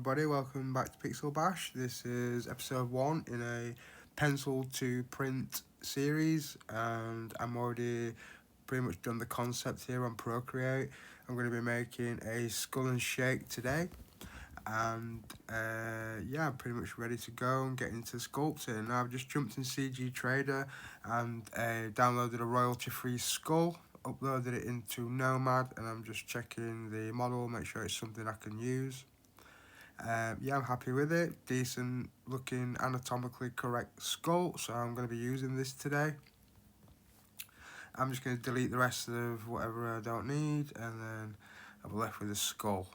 everybody, welcome back to Pixel Bash. This is episode 1 in a pencil to print series, and I'm already pretty much done the concept here on Procreate. I'm going to be making a skull and shake today, and I'm pretty much ready to go and get into sculpting. Now I've just jumped in CG Trader and downloaded a royalty free skull, uploaded it into Nomad, and I'm just checking the model, make sure it's something I can use. I'm happy with it. Decent looking, anatomically correct skull, so I'm going to be using this today. I'm just going to delete the rest of whatever I don't need, and then I'll be left with a skull.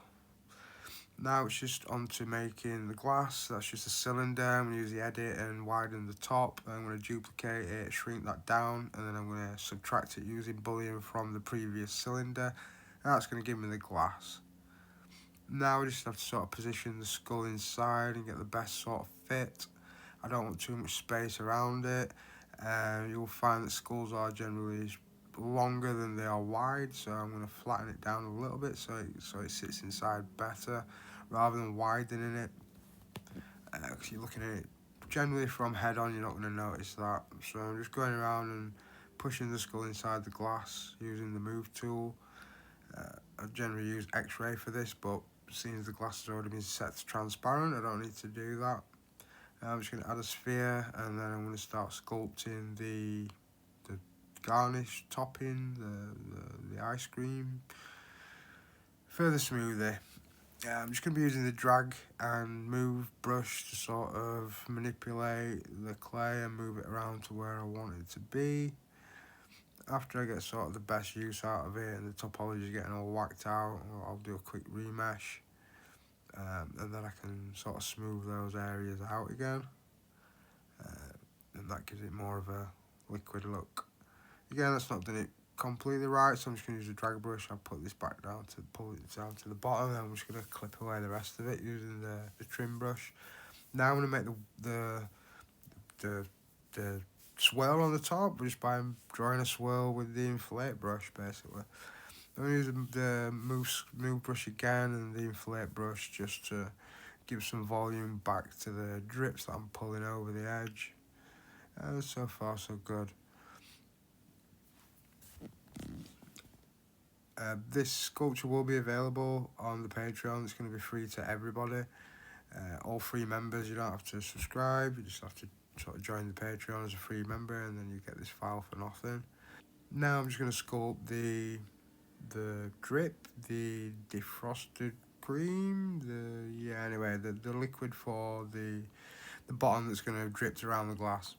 Now it's just on to making the glass. That's just a cylinder. I'm going to use the edit and widen the top. I'm going to duplicate it, shrink that down, and then I'm going to subtract it using boolean from the previous cylinder. And that's going to give me the glass. Now I just have to sort of position the skull inside and get the best sort of fit. I don't want too much space around it. You'll find that skulls are generally longer than they are wide, so I'm going to flatten it down a little bit so it sits inside better rather than widening it. Because you're looking at it generally from head on, you're not going to notice that. So I'm just going around and pushing the skull inside the glass using the move tool. I generally use X-ray for this, but since the glass has already been set to transparent, I don't need to do that. I'm just going to add a sphere, and then I'm going to start sculpting the garnish topping, the ice cream for the smoothie. I'm just going to be using the drag and move brush to sort of manipulate the clay and move it around to where I want it to be. After I get sort of the best use out of it and the topology is getting all whacked out, I'll do a quick remesh, and then I can sort of smooth those areas out again, and that gives it more of a liquid look. Again, that's not done it completely right, so I'm just going to use a drag brush. I'll put this back down to pull it down to the bottom, and I'm just going to clip away the rest of it using the trim brush. Now I'm going to make the swirl on the top just by drawing a swirl with the inflate brush, basically. I'm using the move brush again and the inflate brush just to give some volume back to the drips that I'm pulling over the edge. So far so good. This sculpture will be available on the Patreon. It's going to be free to everybody. All free members, you don't have to subscribe, you just have to sort of join the Patreon as a free member, and then you get this file for nothing. Now I'm just going to sculpt the drip, the defrosted cream, the liquid for the bottom that's going to drip around the glass.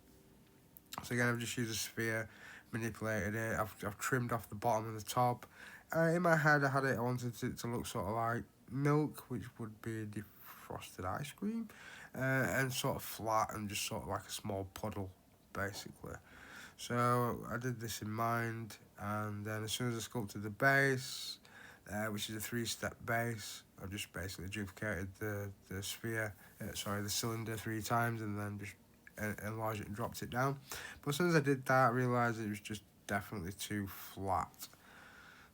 So again, I've just used a sphere, manipulated it, I've trimmed off the bottom and the top. In my head I wanted it to look sort of like milk, which would be defrosted ice cream, and sort of flat and just sort of like a small puddle, basically. So I did this in mind, and then as soon as I sculpted the base, which is a 3-step base, I've just basically duplicated the cylinder 3 times, and then just enlarged it and dropped it down. But as soon as I did that, I realised it was just definitely too flat.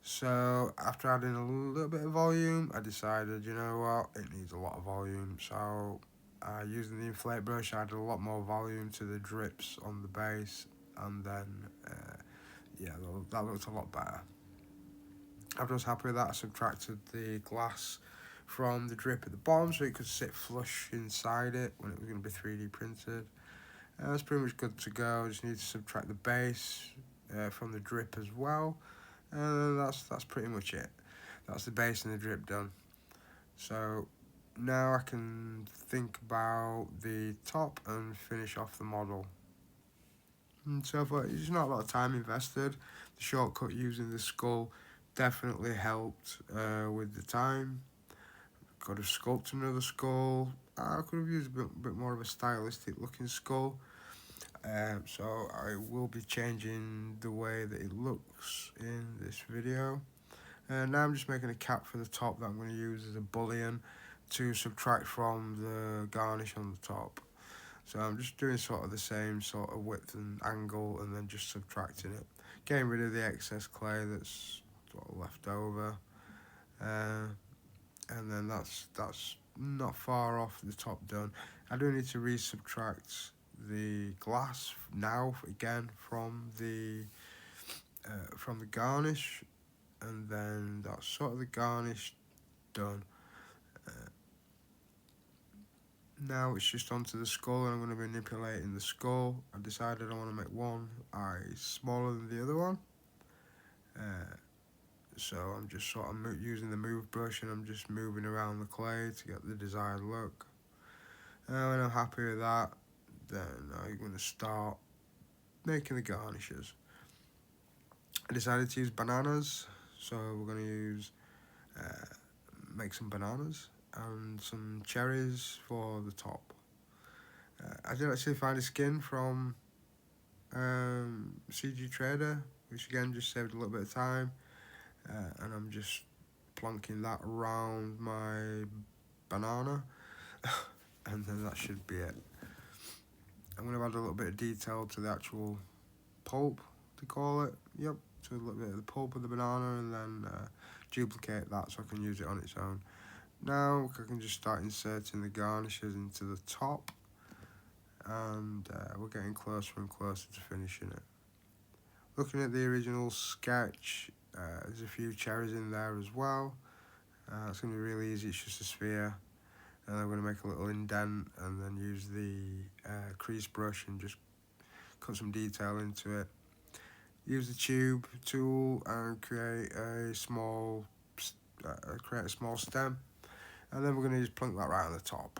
So after adding a little bit of volume, I decided, you know what, it needs a lot of volume. So using the inflate brush, I added a lot more volume to the drips on the base, and then that looked a lot better. After I was happy with that, I subtracted the glass from the drip at the bottom so it could sit flush inside it when it was going to be 3D printed. That's pretty much good to go. I just need to subtract the base from the drip as well, and that's pretty much it. That's the base and the drip done. So now I can think about the top and finish off the model. And so far, there's not a lot of time invested. The shortcut using the skull definitely helped with the time. Could have sculpted another skull. I could have used a bit more of a stylistic looking skull. So I will be changing the way that it looks in this video. And now I'm just making a cap for the top that I'm going to use as a boolean to subtract from the garnish on the top. So I'm just doing sort of the same sort of width and angle, and then just subtracting it, getting rid of the excess clay that's sort of left over, and then that's not far off the top done. I do need to re-subtract the glass now again from the garnish, and then that's sort of the garnish done. Now it's just onto the skull, and I'm going to be manipulating the skull. I decided I want to make one eye smaller than the other one. So I'm just sort of using the move brush, and I'm just moving around the clay to get the desired look. And when I'm happy with that, then I'm going to start making the garnishes. I decided to use bananas, so we're going to use make some bananas and some cherries for the top. I did actually find a skin from CG Trader, which again just saved a little bit of time, and I'm just plonking that around my banana and then that should be it. I'm going to add a little bit of detail to the actual pulp, to call it, yep, to a little bit of the pulp of the banana, and then duplicate that so I can use it on its own. Now I can just start inserting the garnishes into the top, and we're getting closer and closer to finishing it. Looking at the original sketch, there's a few cherries in there as well. It's going to be really easy, it's just a sphere. And I'm going to make a little indent and then use the crease brush and just cut some detail into it. Use the tube tool and create a small stem, and then we're going to just plunk that right on the top.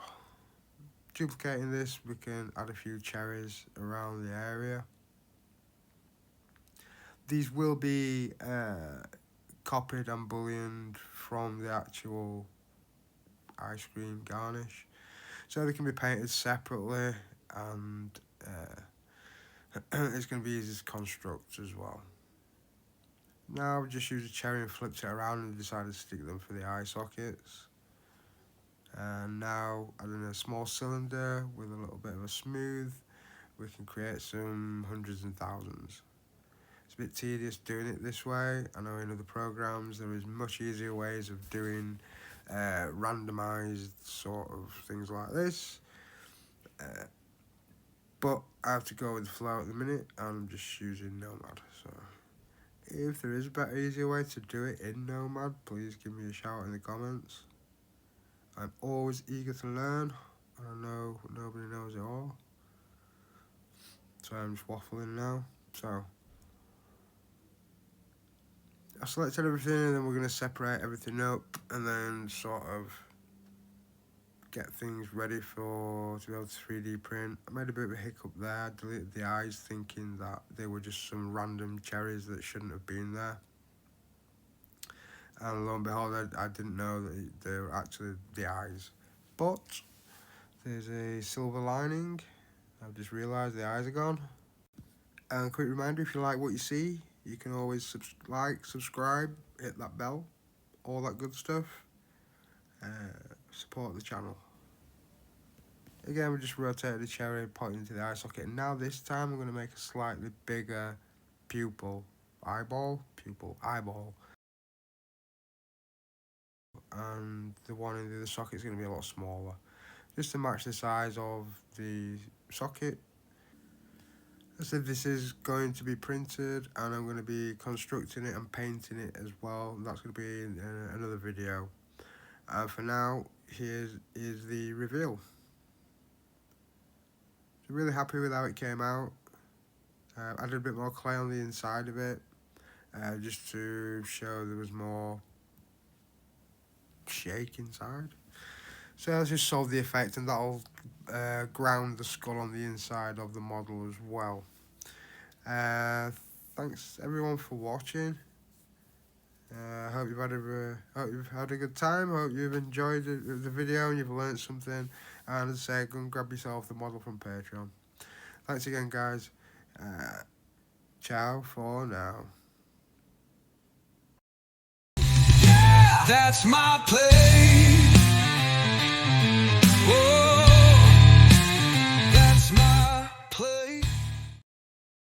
Duplicating this, we can add a few cherries around the area. These will be copied and bullioned from the actual ice cream garnish, so they can be painted separately, and it's going to be easy to construct as well. Now I've just used a cherry and flipped it around and decided to stick them for the eye sockets. And now adding a small cylinder with a little bit of a smooth, we can create some hundreds and thousands. It's a bit tedious doing it this way. I know in other programs there is much easier ways of doing randomized sort of things like this, but I have to go with the flow at the minute, and I'm just using Nomad. So if there is a better, easier way to do it in Nomad, please give me a shout in the comments. I'm always eager to learn, and I know nobody knows it all, so I'm just waffling now. So I selected everything, and then we're going to separate everything up and then sort of get things ready to be able to 3D print. I made a bit of a hiccup there. I deleted the eyes thinking that they were just some random cherries that shouldn't have been there. And lo and behold, I didn't know that they were actually the eyes. But there's a silver lining. I've just realised the eyes are gone. And a quick reminder, if you like what you see, you can always subscribe, hit that bell, all that good stuff. Support the channel. Again, we just rotated the cherry, put it into the eye socket, and now this time I'm going to make a slightly bigger pupil eyeball, and the one in the other socket is going to be a lot smaller, just to match the size of the socket. I said this is going to be printed, and I'm going to be constructing it and painting it as well. That's going to be in another video. For now, here is the reveal. So really happy with how it came out. Added a bit more clay on the inside of it, just to show there was more shake inside. So let's just solve the effect, and that'll ground the skull on the inside of the model as well. Thanks everyone for watching. Hope you've had a good time. Hope you've enjoyed the video and you've learned something. And as I say, go and grab yourself the model from Patreon. Thanks again, guys. Ciao for now. That's my place.